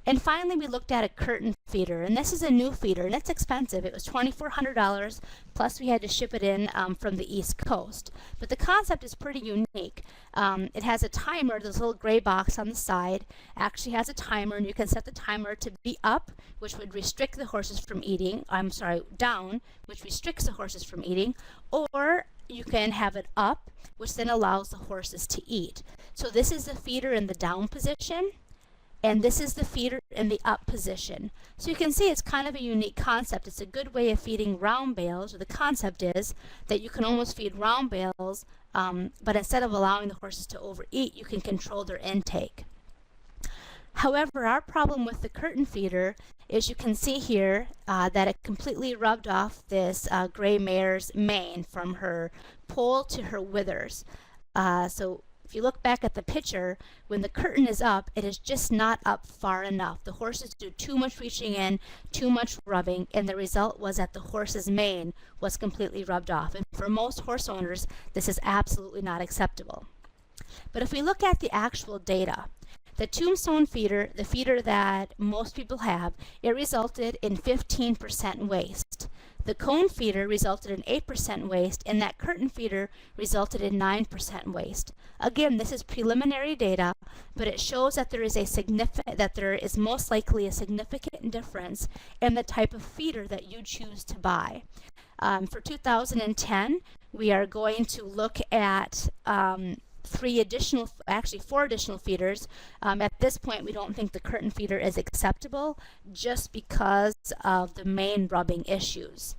Speaker 2: And finally, we looked at a curtain feeder, and this is a new feeder, and it's expensive. It was $2,400, plus we had to ship it in from the East Coast. But the concept is pretty unique. It has a timer. This little gray box on the side actually has a timer, and you can set the timer to be up, which would restrict the horses from eating. Down, which restricts the horses from eating, or you can have it up, which then allows the horses to eat. So this is the feeder in the down position, and this is the feeder in the up position. So you can see it's kind of a unique concept. It's a good way of feeding round bales, or the concept is that you can almost feed round bales, but instead of allowing the horses to overeat, you can control their intake. However, our problem with the curtain feeder is you can see here that it completely rubbed off this gray mare's mane from her poll to her withers. So if you look back at the picture, when the curtain is up, it is just not up far enough. The horses do too much reaching in, too much rubbing, and the result was that the horse's mane was completely rubbed off. And for most horse owners, this is absolutely not acceptable. But if we look at the actual data, the tombstone feeder, the feeder that most people have, it resulted in 15% waste. The cone feeder resulted in 8% waste, and that curtain feeder resulted in 9% waste. Again, this is preliminary data, but it shows that there is most likely a significant difference in the type of feeder that you choose to buy. For 2010, we are going to look at 4 additional feeders. At this point, we don't think the curtain feeder is acceptable just because of the mane rubbing issues.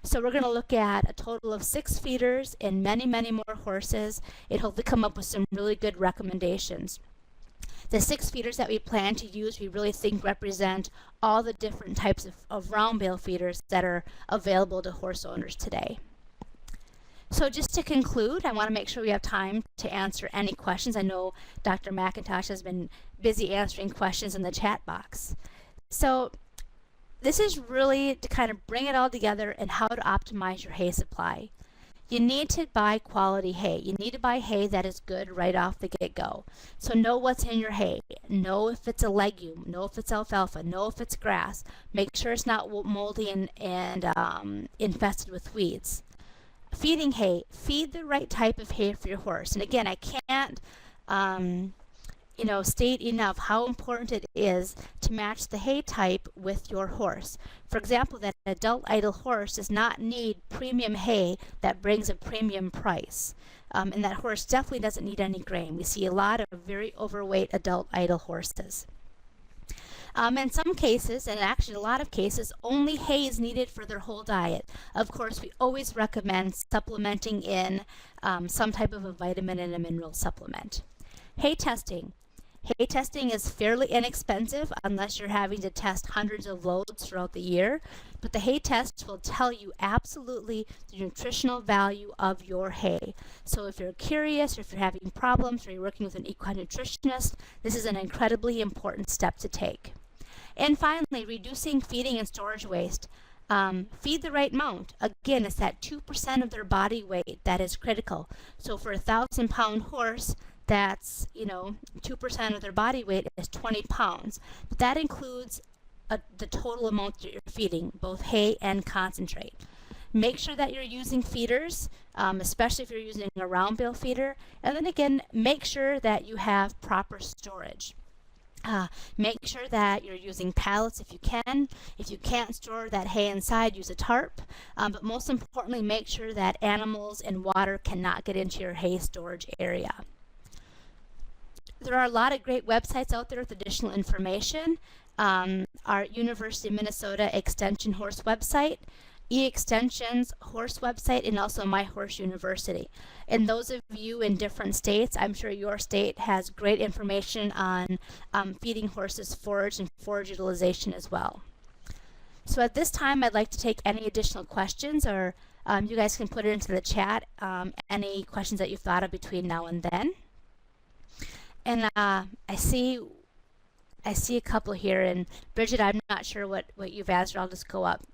Speaker 2: So we're going to look at a total of 6 feeders and many, many more horses and hopefully come up with some really good recommendations. The 6 feeders that we plan to use, we really think represent all the different types of round bale feeders that are available to horse owners today. So just to conclude, I want to make sure we have time to answer any questions. I know Dr. McIntosh has been busy answering questions in the chat box. So this is really to kind of bring it all together and how to optimize your hay supply. You need to buy quality hay. You need to buy hay that is good right off the get-go. So know what's in your hay. Know if it's a legume. Know if it's alfalfa. Know if it's grass. Make sure it's not moldy and infested with weeds. Feeding hay. Feed the right type of hay for your horse. And again, I can't state enough how important it is to match the hay type with your horse. For example, that adult idle horse does not need premium hay that brings a premium price. And that horse definitely doesn't need any grain. We see a lot of very overweight adult idle horses. In some cases, and actually a lot of cases, only hay is needed for their whole diet. Of course, we always recommend supplementing in some type of a vitamin and a mineral supplement. Hay testing. Hay testing is fairly inexpensive unless you're having to test hundreds of loads throughout the year, but the hay test will tell you absolutely the nutritional value of your hay. So if you're curious, or if you're having problems, or you're working with an equine nutritionist, this is an incredibly important step to take. And finally, reducing feeding and storage waste. Feed the right amount. Again, it's that 2% of their body weight that is critical. So for a 1,000-pound horse, that's 2% of their body weight is 20 pounds. But that includes the total amount that you're feeding, both hay and concentrate. Make sure that you're using feeders, especially if you're using a round bale feeder. And then again, make sure that you have proper storage. Make sure that you're using pallets if you can. If you can't store that hay inside, use a tarp. But most importantly, make sure that animals and water cannot get into your hay storage area. There are a lot of great websites out there with additional information. Our University of Minnesota Extension Horse website, E-Extension's horse website, and also My Horse University. And those of you in different states, I'm sure your state has great information on feeding horses forage and forage utilization as well. So at this time, I'd like to take any additional questions, or you guys can put it into the chat, any questions that you've thought of between now and then. And I see a couple here, and Bridget, I'm not sure what you've answered. I'll just go up.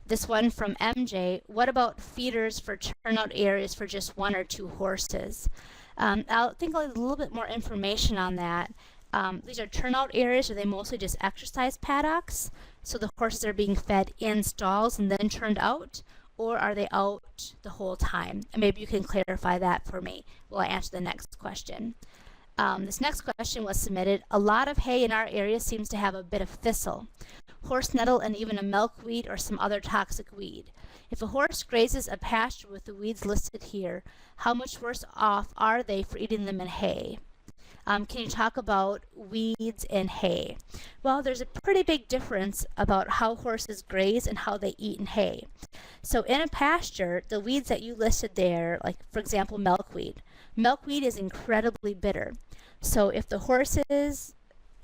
Speaker 2: This one from MJ, what about feeders for turnout areas for just 1 or 2 horses? I'll think I'll need a little bit more information on that. These are turnout areas, or they mostly just exercise paddocks? So the horses are being fed in stalls and then turned out? Or are they out the whole time? And maybe you can clarify that for me while I answer the next question. This next question was submitted. A lot of hay in our area seems to have a bit of thistle, horse nettle, and even a milkweed or some other toxic weed. If a horse grazes a pasture with the weeds listed here, how much worse off are they for eating them in hay? Can you talk about weeds in hay? Well, there's a pretty big difference about how horses graze and how they eat in hay. So in a pasture, the weeds that you listed there, like for example milkweed is incredibly bitter. So if the horses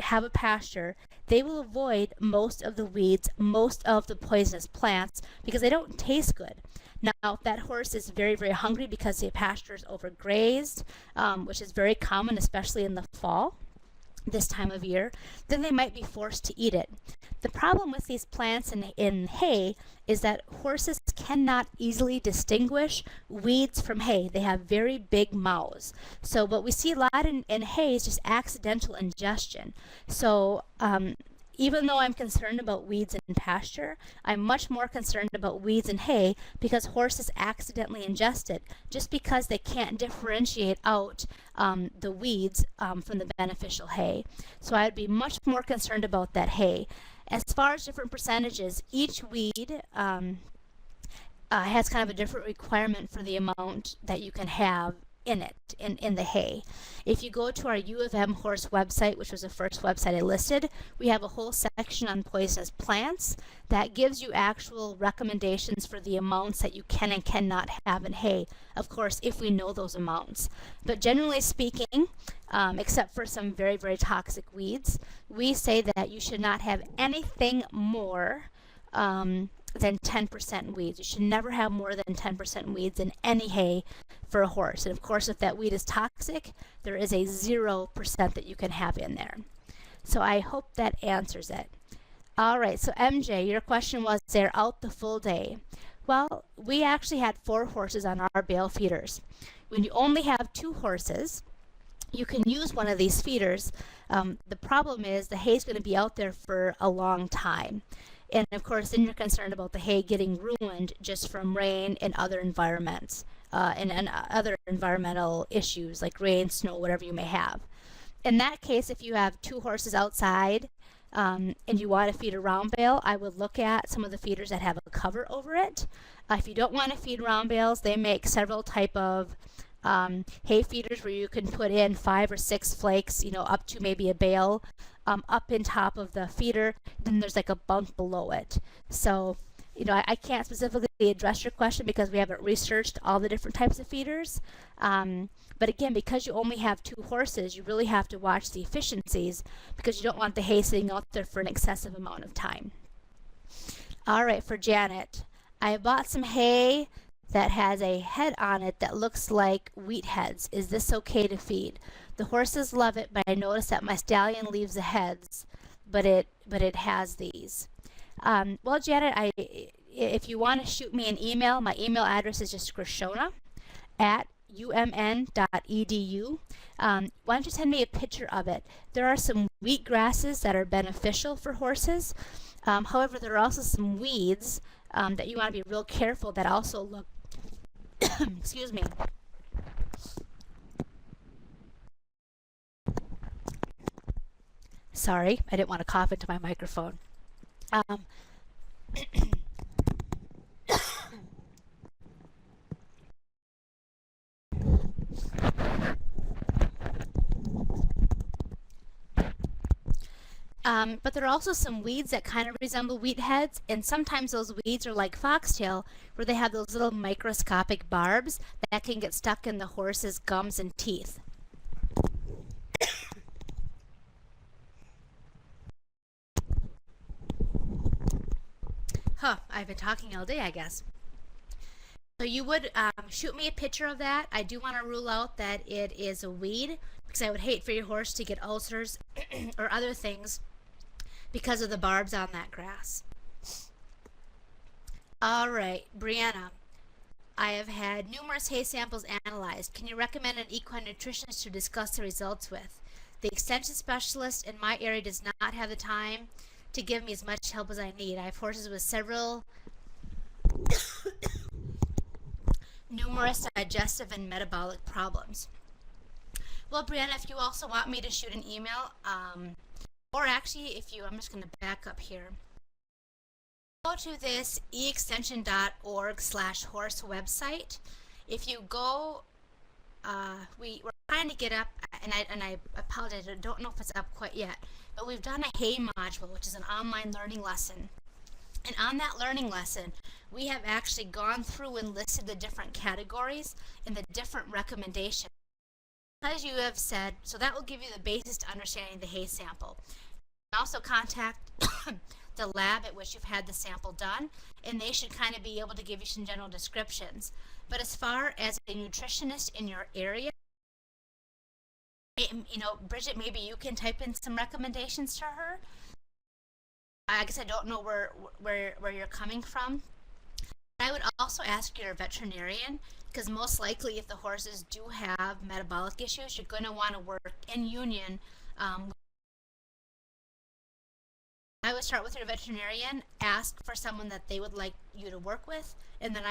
Speaker 2: have a pasture, they will avoid most of the weeds, most of the poisonous plants, because they don't taste good. Now, if that horse is very, very hungry because the pasture is overgrazed, which is very common, especially in the fall, this time of year, then they might be forced to eat it. The problem with these plants in hay is that horses cannot easily distinguish weeds from hay. They have very big mouths. So what we see a lot in hay is just accidental ingestion. So even though I'm concerned about weeds in pasture, I'm much more concerned about weeds in hay because horses accidentally ingest it just because they can't differentiate out the weeds from the beneficial hay. So I would be much more concerned about that hay. As far as different percentages, each weed has kind of a different requirement for the amount that you can have in it, in the hay. If you go to our U of M horse website, which was the first website I listed, we have a whole section on poisonous plants that gives you actual recommendations for the amounts that you can and cannot have in hay, of course, if we know those amounts. But generally speaking, except for some very, very toxic weeds, we say that you should not have anything more than 10% weeds. You should never have more than 10% weeds in any hay for a horse. And of course, if that weed is toxic, there is a 0% that you can have in there. So I hope that answers it. All right, so MJ, your question was, they're out the full day. Well, we actually had 4 horses on our bale feeders. When you only have 2 horses, you can use one of these feeders. The problem is the hay is going to be out there for a long time. And of course, then you're concerned about the hay getting ruined just from rain and other environments, and other environmental issues like rain, snow, whatever you may have. In that case, if you have two horses outside and you want to feed a round bale, I would look at some of the feeders that have a cover over it. If you don't want to feed round bales, they make several type of hay feeders where you can put in 5 or 6 flakes, up to maybe a bale, up in top of the feeder. Then there's like a bunk below it. So, I can't specifically address your question because we haven't researched all the different types of feeders. But again, because you only have 2 horses, you really have to watch the efficiencies because you don't want the hay sitting out there for an excessive amount of time. All right, for Janet, I bought some hay that has a head on it that looks like wheat heads. Is this okay to feed? The horses love it, but I noticed that my stallion leaves the heads, but it has these. Well, Janet, if you want to shoot me an email, my email address is just Krishona at umn.edu. Why don't you send me a picture of it? There are some wheat grasses that are beneficial for horses. However, there are also some weeds that you want to be real careful that also look excuse me. Sorry, I didn't want to cough into my microphone. But there are also some weeds that kind of resemble wheat heads, and sometimes those weeds are like foxtail, where they have those little microscopic barbs that can get stuck in the horse's gums and teeth. I've been talking all day, I guess. So you would shoot me a picture of that. I do want to rule out that it is a weed because I would hate for your horse to get ulcers or other things because of the barbs on that grass. All right, Brianna, I have had numerous hay samples analyzed. Can you recommend an equine nutritionist to discuss the results with? The extension specialist in my area does not have the time to give me as much help as I need. I have horses with several numerous digestive and metabolic problems. Well, Brianna, if you also want me to shoot an email, or actually, I'm just going to back up here. Go to this eextension.org/horse website. If you go, we're trying to get up, and I apologize, I don't know if it's up quite yet, but we've done a hay module, which is an online learning lesson. And on that learning lesson, we have actually gone through and listed the different categories and the different recommendations. As you have said, so that will give you the basis to understanding the hay sample. You can also contact the lab at which you've had the sample done, and they should kind of be able to give you some general descriptions. But as far as a nutritionist in your area, Bridget, maybe you can type in some recommendations to her. I guess I don't know where you're coming from. I would also ask your veterinarian, because most likely if the horses do have metabolic issues, you're going to want to work in union. I would start with your veterinarian, ask for someone that they would like you to work with, and then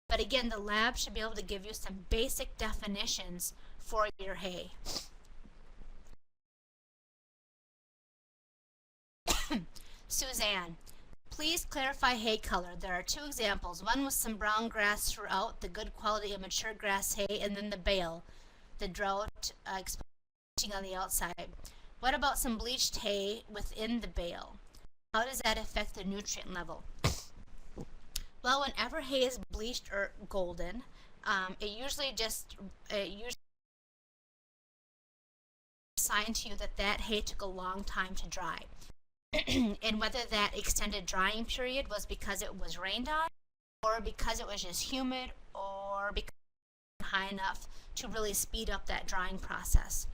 Speaker 2: but again, the lab should be able to give you some basic definitions for your hay. Suzanne, please clarify hay color. There are 2 examples, one with some brown grass throughout, the good quality of mature grass hay, and then the bale, the drought exposing on the outside. What about some bleached hay within the bale? How does that affect the nutrient level? Well, whenever hay is bleached or golden, it usually sign to you that hay took a long time to dry. And whether that extended drying period was because it was rained on, or because it was just humid, or because it was high enough to really speed up that drying process.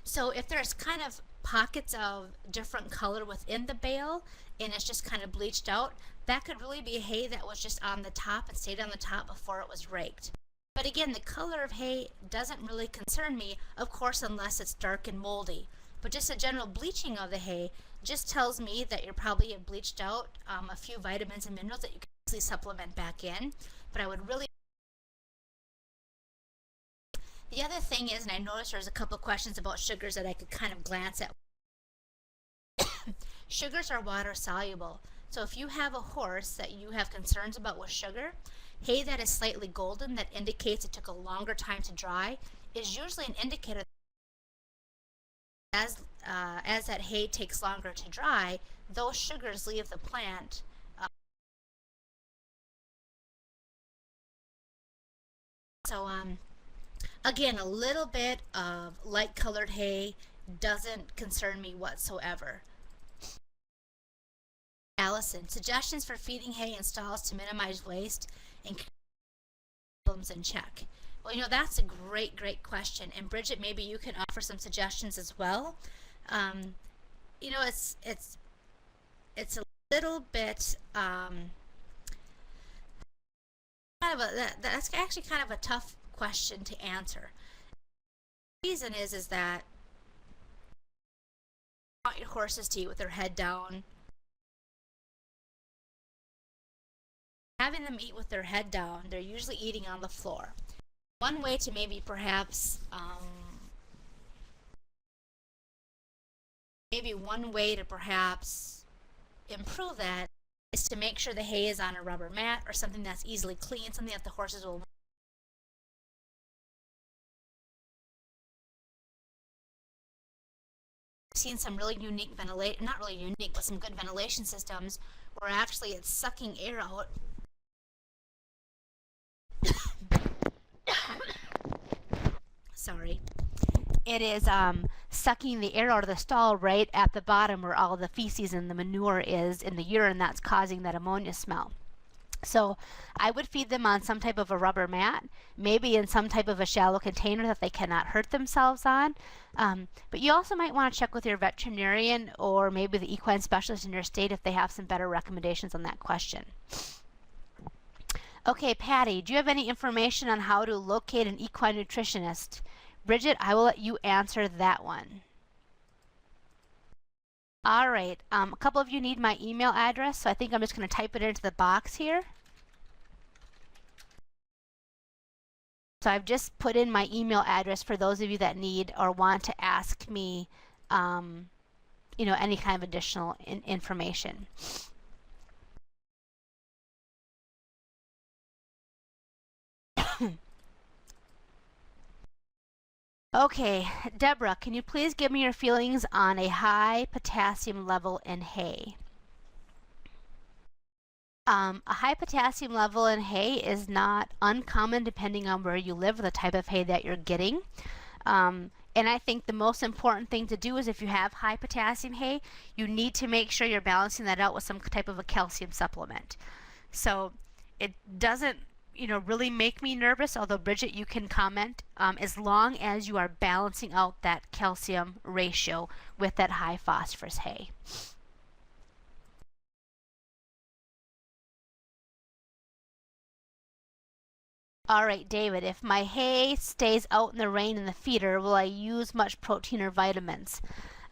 Speaker 2: So if there's kind of pockets of different color within the bale and it's just kind of bleached out, that could really be hay that was just on the top and stayed on the top before it was raked. But again, the color of hay doesn't really concern me, of course, unless it's dark and moldy. But just a general bleaching of the hay just tells me that you're probably bleached out a few vitamins and minerals that you can easily supplement back in. But I would really The other thing is, and I noticed there's a couple of questions about sugars that I could kind of glance at. Sugars are water soluble. So if you have a horse that you have concerns about with sugar, hay that is slightly golden that indicates it took a longer time to dry is usually an indicator as that hay takes longer to dry, those sugars leave the plant. Again, a little bit of light colored hay doesn't concern me whatsoever. Allison, suggestions for feeding hay in stalls to minimize waste and keep problems in check. Well, that's a great question. And Bridget, maybe you can offer some suggestions as well. It's a little bit that's actually kind of a tough question to answer. The reason is that you want your horses to eat with their head down. Having them eat with their head down, they're usually eating on the floor. One way to maybe perhaps improve that is to make sure the hay is on a rubber mat or something that's easily clean, something that the horses will. Seen some really unique ventilation, not really unique, but some good ventilation systems where actually it's sucking air out. Sorry. It is sucking the air out of the stall right at the bottom where all the feces and the manure is in the urine that's causing that ammonia smell. So I would feed them on some type of a rubber mat, maybe in some type of a shallow container that they cannot hurt themselves on. But you also might want to check with your veterinarian or maybe the equine specialist in your state if they have some better recommendations on that question. Okay, Patty, do you have any information on how to locate an equine nutritionist? Bridget, I will let you answer that one. All right, a couple of you need my email address, so I think I'm just going to type it into the box here. So I've just put in my email address for those of you that need or want to ask me, any kind of additional information. Okay, Deborah, can you please give me your feelings on a high potassium level in hay? A high potassium level in hay is not uncommon depending on where you live or the type of hay that you're getting. And I think the most important thing to do is if you have high potassium hay, you need to make sure you're balancing that out with some type of a calcium supplement. So it doesn't really make me nervous, although Bridget, you can comment, as long as you are balancing out that calcium ratio with that high phosphorus hay. All right, David, if my hay stays out in the rain in the feeder, will I use much protein or vitamins?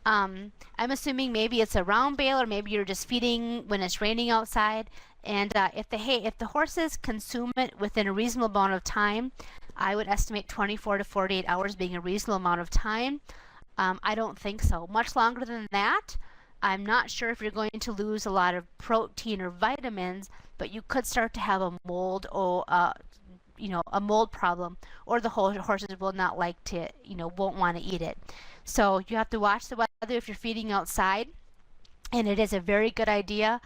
Speaker 2: I'm assuming maybe it's a round bale or maybe you're just feeding when it's raining outside. And if the horses consume it within a reasonable amount of time, I would estimate 24 to 48 hours being a reasonable amount of time. I don't think so. Much longer than that, I'm not sure if you're going to lose a lot of protein or vitamins, but you could start to have a mold or a mold problem, or the horses will not like to, won't want to eat it. So you have to watch the weather if you're feeding outside. And it is a very good idea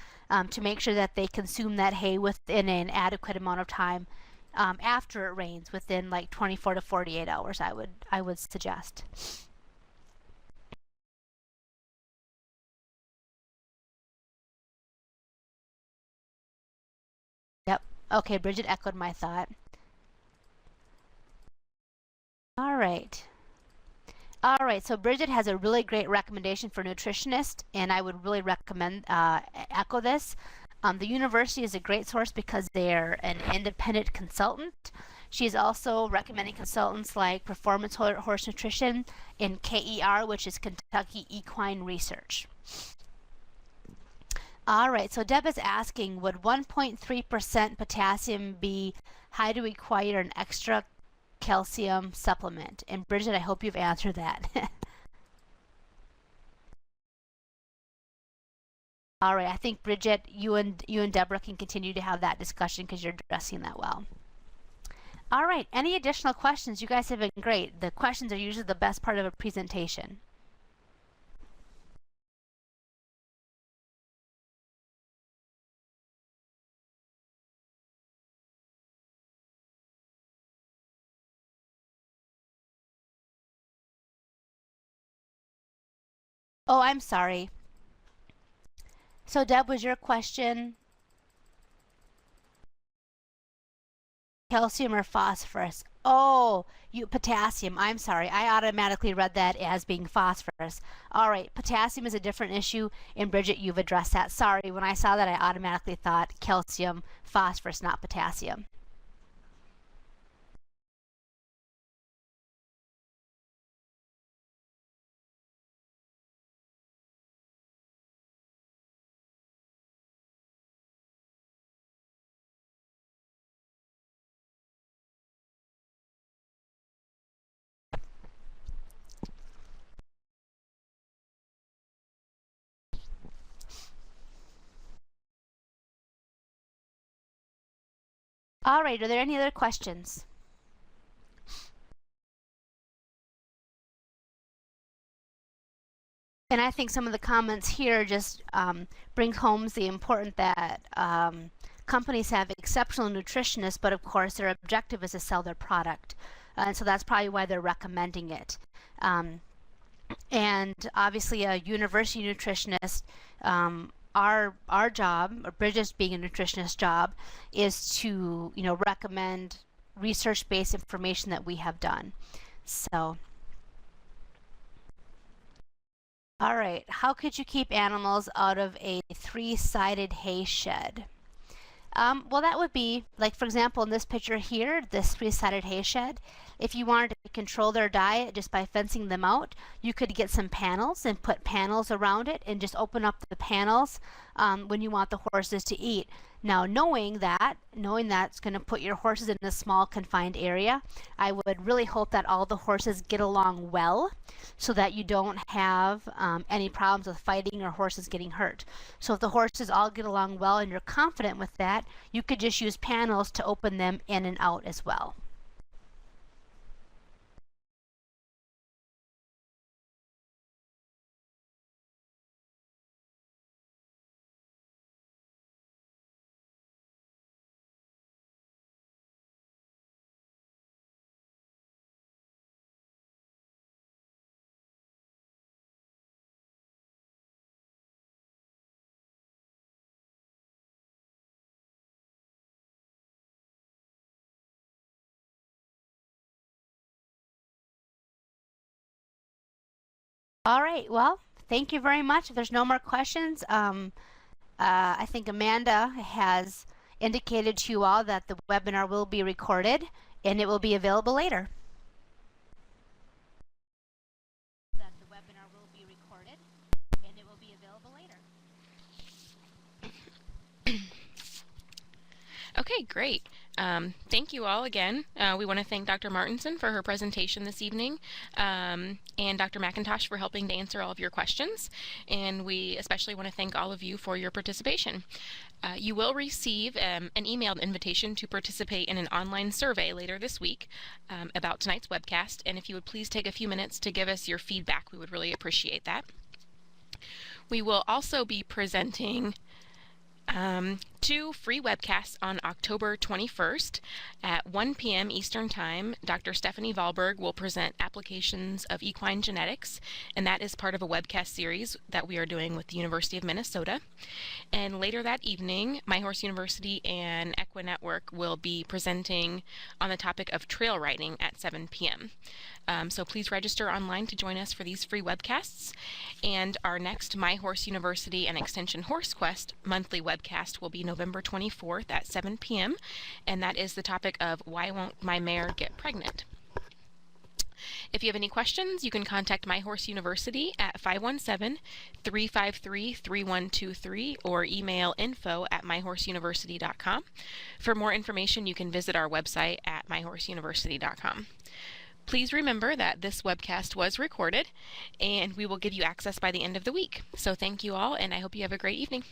Speaker 2: to make sure that they consume that hay within an adequate amount of time after it rains, within like 24 to 48 hours, I would suggest. Yep. Okay, Bridget echoed my thought. All right. All right, so Bridget has a really great recommendation for nutritionist, and I would really recommend echo this. The university is a great source because they're an independent consultant. She's also recommending consultants like Performance Horse Nutrition and KER, which is Kentucky Equine Research. All right, so Deb is asking, would 1.3% potassium be high to require an extra calcium supplement? And Bridget, I hope you've answered that. All right, I think Bridget, you and Deborah can continue to have that discussion because you're addressing that well. All right, any additional questions? You guys have been great. The questions are usually the best part of a presentation. Oh, I'm sorry. So Deb, was your question calcium or phosphorus? Oh, potassium. I'm sorry. I automatically read that as being phosphorus. All right, potassium is a different issue, and Bridget, you've addressed that. Sorry, when I saw that, I automatically thought calcium, phosphorus, not potassium. All right, are there any other questions? And I think some of the comments here just bring home the important that companies have exceptional nutritionists, but of course their objective is to sell their product. And so that's probably why they're recommending it. And obviously a university nutritionist, our job, or Bridget's being a nutritionist job, is to recommend research-based information that we have done. So, all right, how could you keep animals out of a three-sided hay shed? Well, that would be, like for example, in this picture here, this three-sided hay shed, if you wanted to control their diet just by fencing them out, you could get some panels and put panels around it and just open up the panels when you want the horses to eat. Now, knowing that's going to put your horses in a small confined area, I would really hope that all the horses get along well so that you don't have any problems with fighting or horses getting hurt. So if the horses all get along well and you're confident with that, you could just use panels to open them in and out as well. All right, well, thank you very much. If there's no more questions, I think Amanda has indicated to you all that the webinar will be recorded and it will be available later.
Speaker 1: Okay, great. Thank you all again. We want to thank Dr. Martinson for her presentation this evening, and Dr. McIntosh for helping to answer all of your questions. And we especially want to thank all of you for your participation. You will receive an emailed invitation to participate in an online survey later this week about tonight's webcast. And if you would please take a few minutes to give us your feedback, we would really appreciate that. We will also be presenting 2 free webcasts on October 21st at 1 p.m. Eastern Time. Dr. Stephanie Valberg will present applications of equine genetics, and that is part of a webcast series that we are doing with the University of Minnesota. And later that evening, My Horse University and Equa Network will be presenting on the topic of trail riding at 7 p.m. So please register online to join us for these free webcasts. And our next My Horse University and Extension Horse Quest monthly webcast will be November 24th at 7 p.m. And that is the topic of Why Won't My Mare Get Pregnant? If you have any questions, you can contact My Horse University at 517-353-3123 or email info@myhorseuniversity.com. For more information, you can visit our website at myhorseuniversity.com. Please remember that this webcast was recorded, and we will give you access by the end of the week. So thank you all, and I hope you have a great evening.